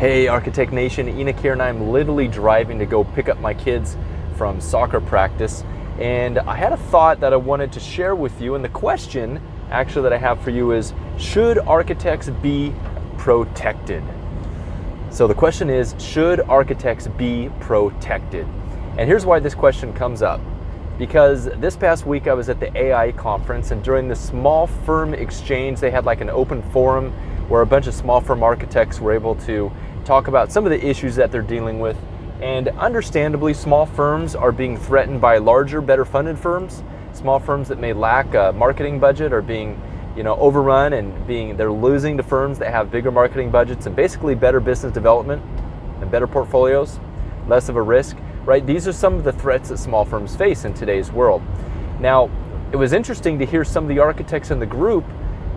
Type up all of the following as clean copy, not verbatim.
Hey Architect Nation, Enoch here, and I'm literally driving to go pick up my kids from soccer practice. And I had a thought that I wanted to share with you, and the question actually that I have for you is, should architects be protected? So the question is, should architects be protected? And here's why this question comes up. Because this past week I was at the AI conference, and during the small firm exchange, they had like an open forum where a bunch of small firm architects were able to talk about some of the issues that they're dealing with. And understandably, small firms are being threatened by larger, better funded firms. Small firms that may lack a marketing budget are being, overrun, and they're losing to firms that have bigger marketing budgets and basically better business development and better portfolios, less of a risk, right? These are some of the threats that small firms face in today's world. Now, it was interesting to hear some of the architects in the group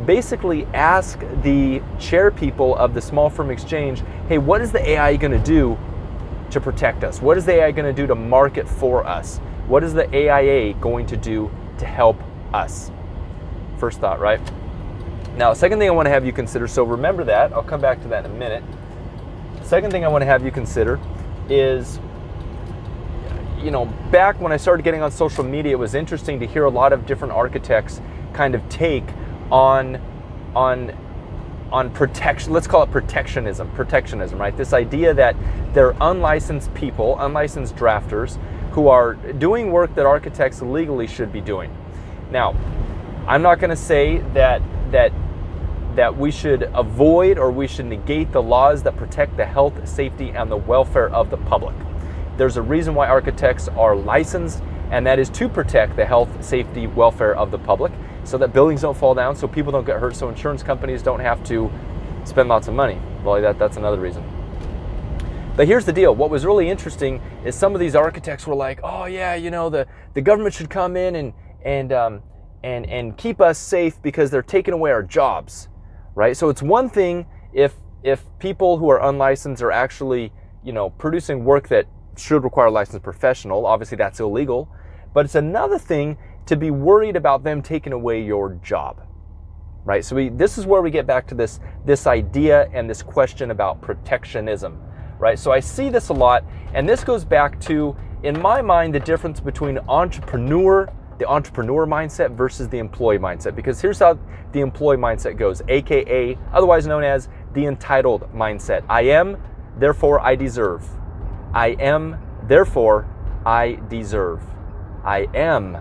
basically ask the chair people of the small firm exchange, hey, what is the AI going to do to protect us? What is the AI going to do to market for us? What is the AIA going to do to help us? First thought, right? Now, second thing I want to have you consider, so remember that, I'll come back to that in a minute. Second thing I want to have you consider is, back when I started getting on social media, it was interesting to hear a lot of different architects kind of take on protection. Let's call it protectionism, right? This idea that they're unlicensed people, unlicensed drafters, who are doing work that architects legally should be doing. Now, I'm not going to say that we should avoid or we should negate the laws that protect the health, safety, and the welfare of the public. There's a reason why architects are licensed, and that is to protect the health, safety, welfare of the public, so that buildings don't fall down, so people don't get hurt, so insurance companies don't have to spend lots of money. Well, that's another reason. But here's the deal. What was really interesting is some of these architects were like, oh yeah, the government should come in and keep us safe because they're taking away our jobs, right? So it's one thing if people who are unlicensed are actually, producing work that should require a licensed professional. Obviously that's illegal. But it's another thing to be worried about them taking away your job, right? So this is where we get back to this idea and this question about protectionism, right? So I see this a lot, and this goes back to, in my mind, the difference between the entrepreneur mindset versus the employee mindset. Because here's how the employee mindset goes, AKA, otherwise known as the entitled mindset. I am, therefore I deserve. I am, therefore I deserve. I am,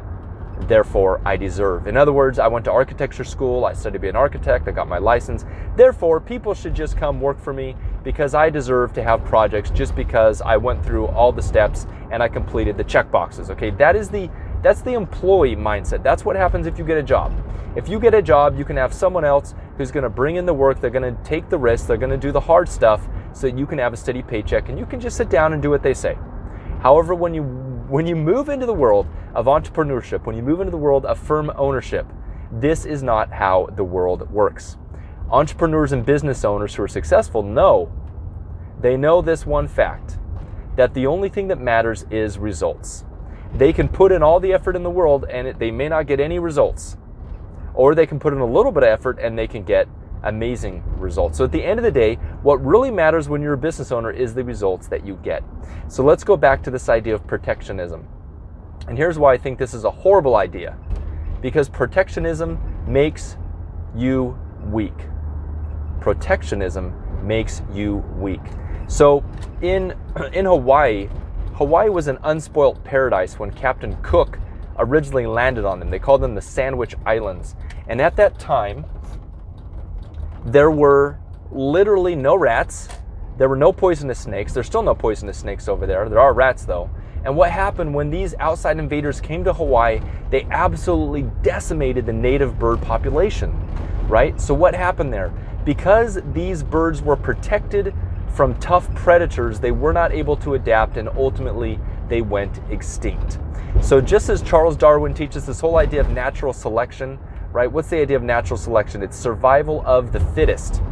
therefore I deserve. In other words, I went to architecture school, I studied to be an architect, I got my license. Therefore, people should just come work for me because I deserve to have projects just because I went through all the steps and I completed the check boxes. Okay, that's the employee mindset. That's what happens if you get a job. If you get a job, you can have someone else who's going to bring in the work, they're going to take the risks, they're going to do the hard stuff so that you can have a steady paycheck and you can just sit down and do what they say. However, when you move into the world of entrepreneurship, when you move into the world of firm ownership, this is not how the world works. Entrepreneurs and business owners who are successful know this one fact, that the only thing that matters is results. They can put in all the effort in the world and they may not get any results. Or they can put in a little bit of effort and they can get amazing results. So at the end of the day, what really matters when you're a business owner is the results that you get. So let's go back to this idea of protectionism. And here's why I think this is a horrible idea. Because protectionism makes you weak. Protectionism makes you weak. So in Hawaii was an unspoilt paradise when Captain Cook originally landed on them. They called them the Sandwich Islands. And at that time, there were literally no rats. There were no poisonous snakes. There's still no poisonous snakes over there. There are rats though. And what happened when these outside invaders came to Hawaii, they absolutely decimated the native bird population, right? So what happened there? Because these birds were protected from tough predators, they were not able to adapt, and ultimately they went extinct. So just as Charles Darwin teaches this whole idea of natural selection, right? What's the idea of natural selection? It's survival of the fittest.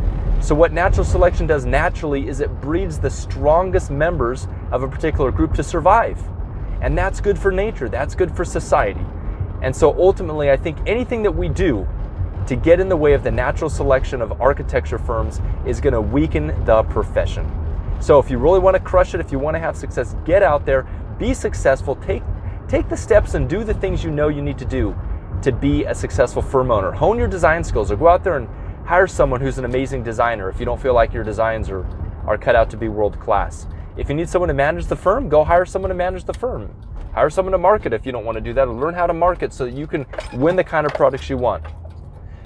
So what natural selection does naturally is it breeds the strongest members of a particular group to survive. And that's good for nature, that's good for society. And so ultimately, I think anything that we do to get in the way of the natural selection of architecture firms is going to weaken the profession. So if you really want to crush it, if you want to have success, get out there, be successful, take the steps and do the things you know you need to do to be a successful firm owner. Hone your design skills, or go out there and hire someone who's an amazing designer if you don't feel like your designs are cut out to be world class. If you need someone to manage the firm, go hire someone to manage the firm. Hire someone to market if you don't want to do that, or learn how to market so that you can win the kind of products you want.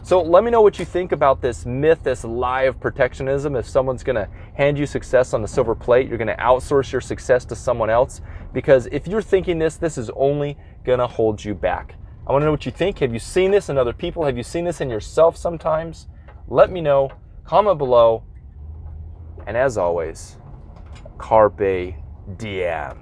So let me know what you think about this myth, this lie of protectionism. If someone's going to hand you success on the silver plate, you're going to outsource your success to someone else. Because if you're thinking this is only going to hold you back. I want to know what you think. Have you seen this in other people? Have you seen this in yourself sometimes? Let me know. Comment below. And as always, carpe diem.